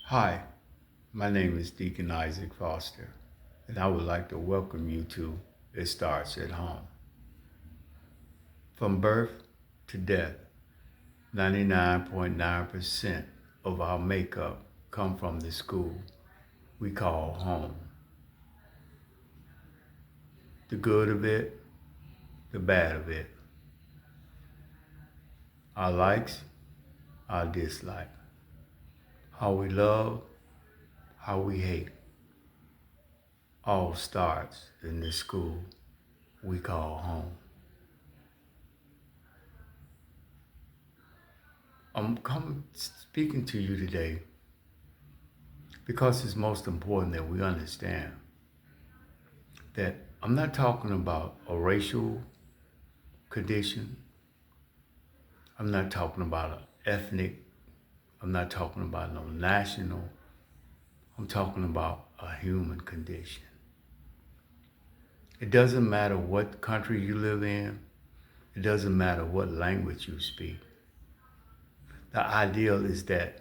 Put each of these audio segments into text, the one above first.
Hi, my name is Deacon Isaac Foster, and I would like to welcome you to It Starts at Home. From birth to death, 99.9% of our makeup come from the school we call home. The good of it, the bad of it, our likes, our dislikes, how we love, how we hate, all starts in this school we call home. I'm speaking to you today because it's most important that we understand that I'm not talking about a racial condition. I'm not talking about an ethnic. I'm not talking about no national. I'm talking about a human condition. It doesn't matter what country you live in. It doesn't matter what language you speak. The ideal is that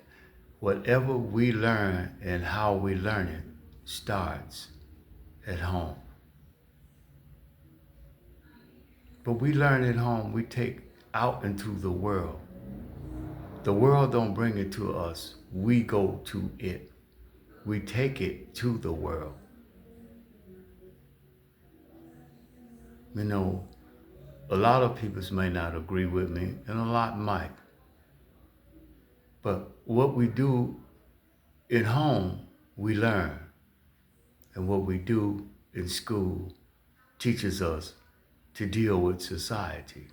whatever we learn and how we learn it starts at home. But we learn at home, we take out into the world. The world don't bring it to us. We go to it. We take it to the world. You know, a lot of people may not agree with me, and a lot might. But what we do at home, we learn. And what we do in school teaches us to deal with society.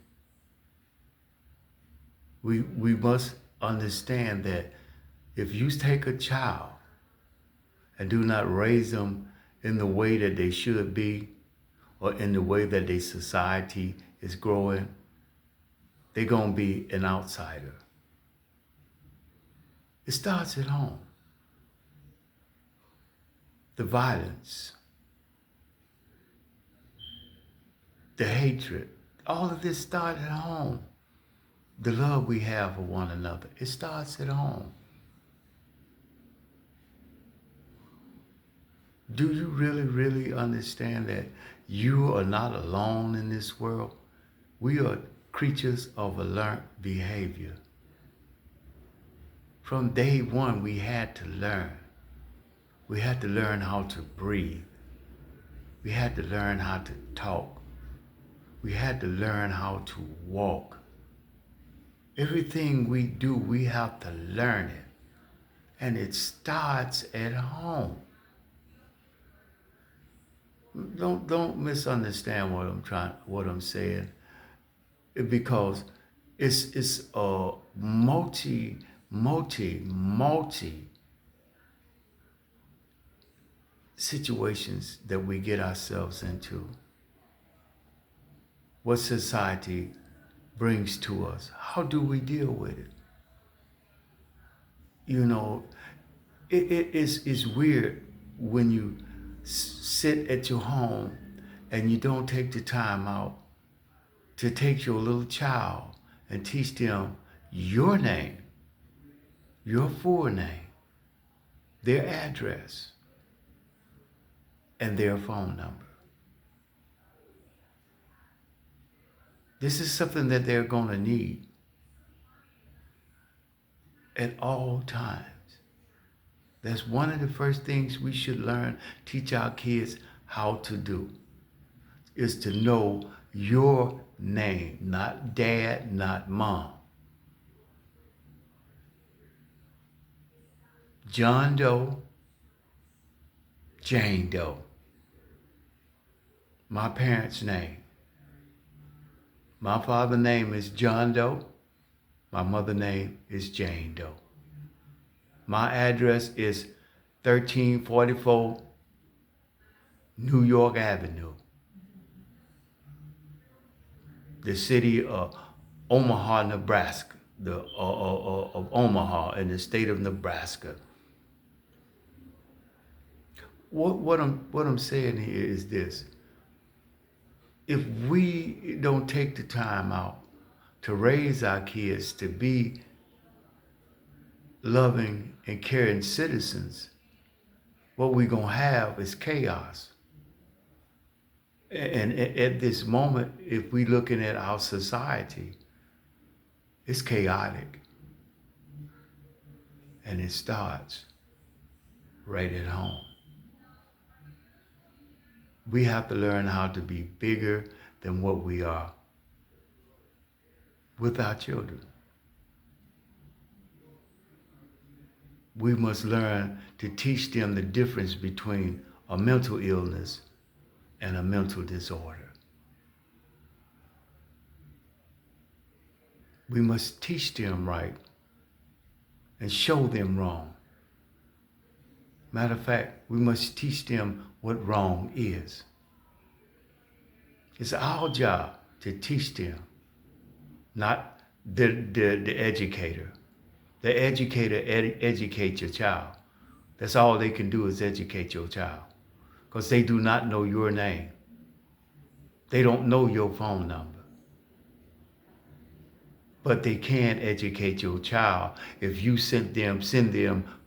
We must understand that if you take a child and do not raise them in the way that they should be or in the way that their society is growing, they're going to be an outsider. It starts at home. The violence, the hatred, all of this starts at home. The love we have for one another, it starts at home. Do you really understand that you are not alone in this world? We are creatures of a learned behavior. From day one, we had to learn. We had to learn how to breathe. We had to learn how to talk. We had to learn how to walk. Everything we do, we have to learn it. And it starts at home. Don't misunderstand what I'm saying, because it's a multi situations that we get ourselves into. What society brings to us. How do we deal with it? You know, it's weird when you sit at your home and you don't take the time out to take your little child and teach them your name, your full name, their address, and their phone number. This is something that they're going to need at all times. That's one of the first things we should learn, teach our kids how to do, is to know your name, not dad, not mom. John Doe, Jane Doe. My parents' name. My father's name is John Doe. My mother's name is Jane Doe. My address is 1344 New York Avenue, the city of Omaha, Nebraska, of Omaha in the state of Nebraska. What I'm saying here is this. If we don't take the time out to raise our kids to be loving, and caring citizens, what we're going to have is chaos. And at this moment, if we're looking at our society, it's chaotic. And it starts right at home. We have to learn how to be bigger than what we are with our children. We must learn to teach them the difference between a mental illness and a mental disorder. We must teach them right and show them wrong. Matter of fact, we must teach them what wrong is. It's our job to teach them, not the educator. The educator educates your child. That's all they can do is educate your child, because they do not know your name. They don't know your phone number. But they can educate your child if you send them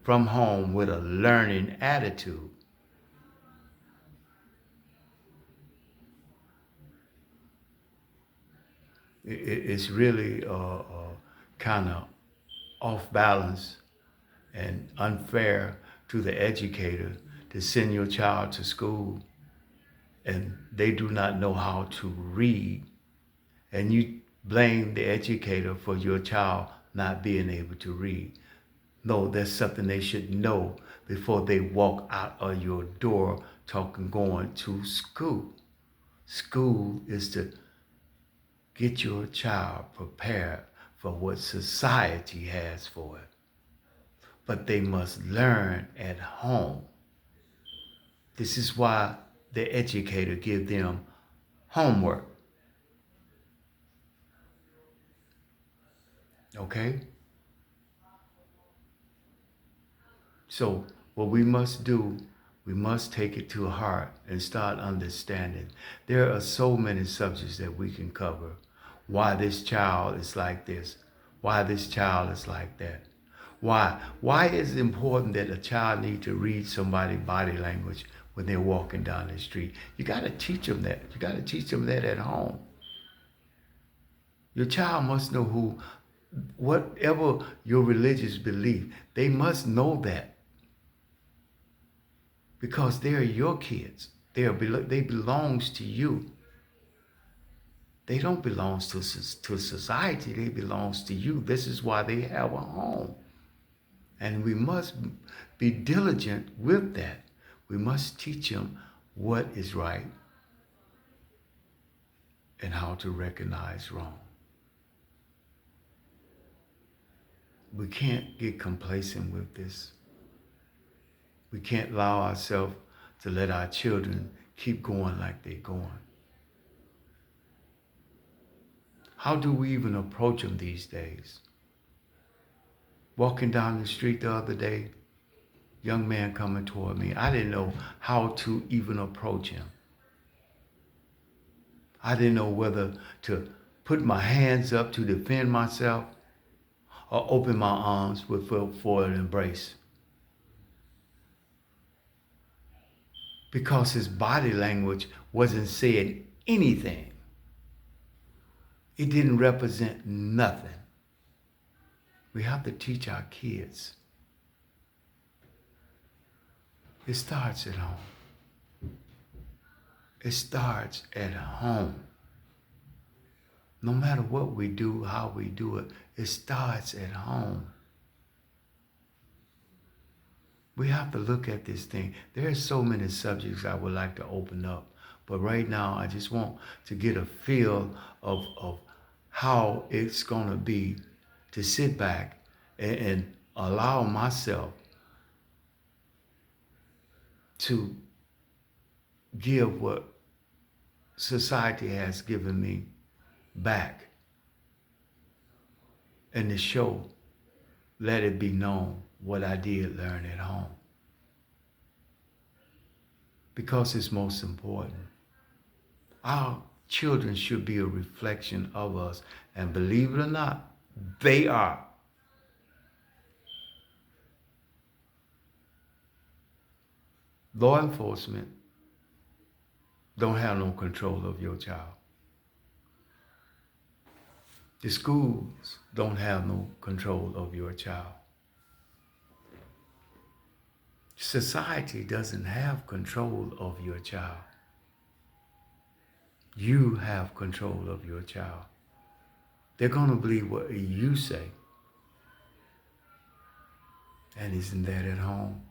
from home with a learning attitude. It's really kind of off balance and unfair to the educator to send your child to school and they do not know how to read, and you blame the educator for your child not being able to read. No, that's something they should know before they walk out of your door going to school. School is to get your child prepared for what society has for it. But they must learn at home. This is why the educator gives them homework. Okay? So what we must do, we must take it to heart and start understanding. There are so many subjects that we can cover. Why this child is like this. Why this child is like that. Why? Why is it important that a child need to read somebody's body language when they're walking down the street? You got to teach them that. You got to teach them that at home. Your child must know whatever your religious belief, they must know that. Because they are your kids. They belongs to you. They don't belong to society. They belongs to you. This is why they have a home. And we must be diligent with that. We must teach them what is right and how to recognize wrong. We can't get complacent with this. We can't allow ourselves to let our children keep going like they're going. How do we even approach them these days? Walking down the street the other day, young man coming toward me. I didn't know how to even approach him. I didn't know whether to put my hands up to defend myself or open my arms for an embrace. Because his body language wasn't saying anything. It didn't represent nothing. We have to teach our kids. It starts at home. It starts at home. No matter what we do, how we do it, it starts at home. We have to look at this thing. There are so many subjects I would like to open up, but right now I just want to get a feel of how it's going to be to sit back and allow myself to give what society has given me back, and to show, let it be known what I did learn at home, because it's most important. Our children should be a reflection of us, and believe it or not, they are. Law enforcement don't have no control of your child. The schools don't have no control of your child. Society doesn't have control of your child. You have control of your child. They're going to believe what you say. And isn't that at home?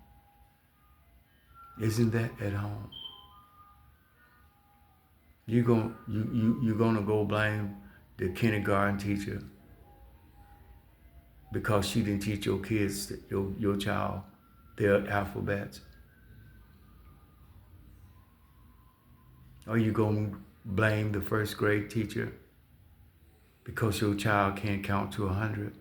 Isn't that at home? You're gonna go blame the kindergarten teacher because she didn't teach your kids, your child, their alphabets? Or you gonna blame the first grade teacher because your child can't count to 100?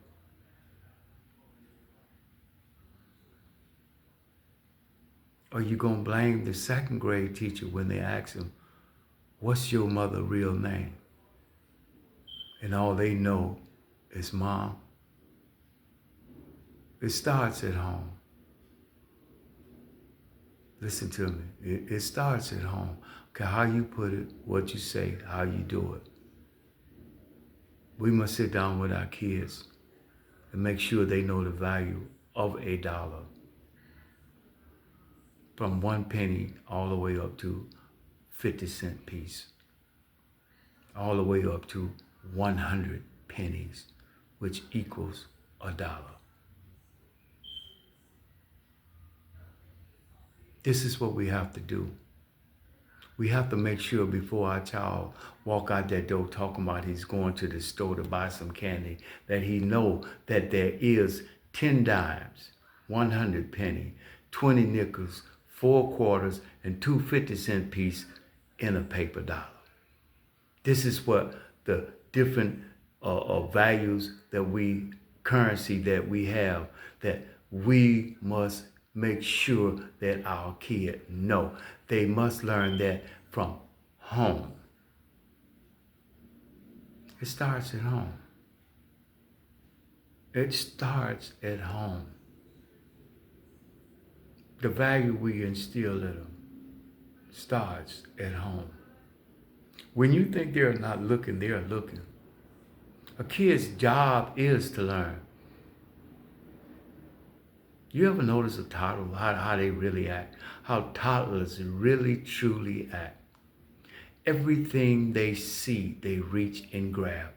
Or you gonna blame the second grade teacher when they ask them, what's your mother's real name? And all they know is mom. It starts at home. Listen to me. It starts at home. Okay, how you put it, what you say, how you do it. We must sit down with our kids and make sure they know the value of $1. From 1 penny all the way up to 50-cent piece. All the way up to 100 pennies, which equals $1. This is what we have to do. We have to make sure before our child walk out that door talking about he's going to the store to buy some candy, that he know that there is 10 dimes, 100 penny, 20 nickels, 4 quarters, and 2 50-cent piece in a paper dollar. This is what the different values that currency that we have, that we must make sure that our kids know. They must learn that from home. It starts at home. It starts at home. The value we instill in them starts at home. When you think they're not looking, they're looking. A kid's job is to learn. You ever notice a toddler, how they really act? How toddlers really, truly act. Everything they see, they reach and grab.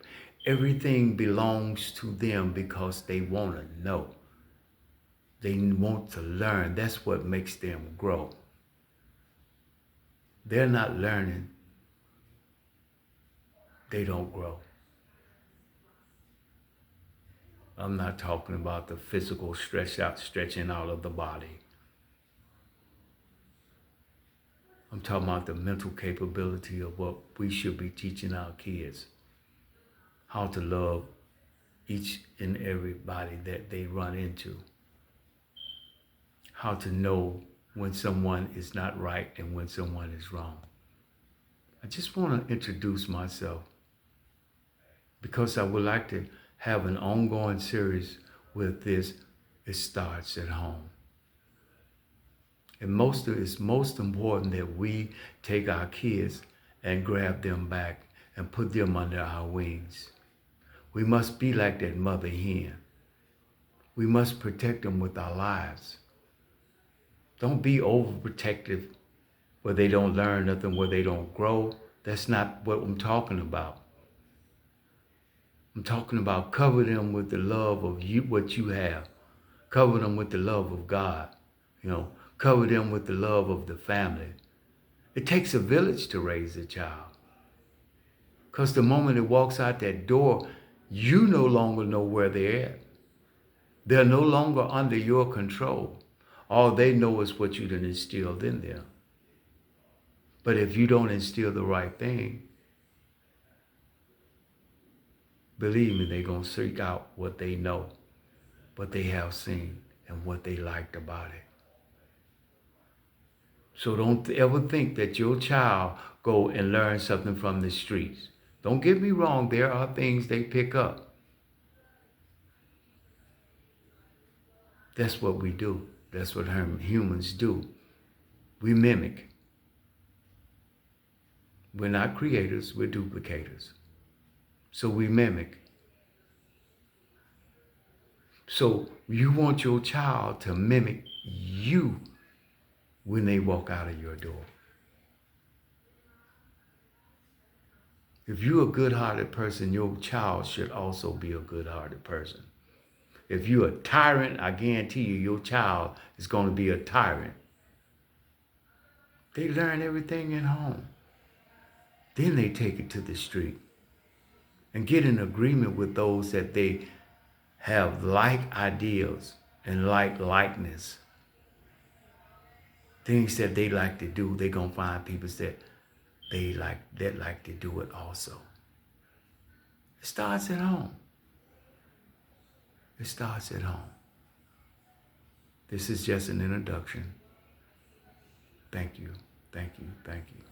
Everything belongs to them because they want to know. They want to learn. That's what makes them grow. They're not learning. They don't grow. I'm not talking about the physical stretching out of the body. I'm talking about the mental capability of what we should be teaching our kids. How to love each and everybody that they run into. How to know when someone is not right and when someone is wrong. I just want to introduce myself because I would like to have an ongoing series with this. It starts at home. And it's most important that we take our kids and grab them back and put them under our wings. We must be like that mother hen. We must protect them with our lives. Don't be overprotective where they don't learn nothing, where they don't grow. That's not what I'm talking about. I'm talking about cover them with the love of you, what you have. Cover them with the love of God. Cover them with the love of the family. It takes a village to raise a child. Because the moment it walks out that door, you no longer know where they're at. They're no longer under your control. All they know is what you done instilled in them. But if you don't instill the right thing, believe me, they're going to seek out what they know, what they have seen, and what they liked about it. So don't ever think that your child go and learn something from the streets. Don't get me wrong, there are things they pick up. That's what we do. That's what humans do. We mimic. We're not creators, we're duplicators. So we mimic. So you want your child to mimic you when they walk out of your door. If you're a good-hearted person, your child should also be a good-hearted person. If you're a tyrant, I guarantee you, your child is going to be a tyrant. They learn everything at home. Then they take it to the street and get in agreement with those that they have like ideals and like likeness. Things that they like to do, they're going to find people that like to do it also. It starts at home. It starts at home. This is just an introduction. Thank you. Thank you. Thank you.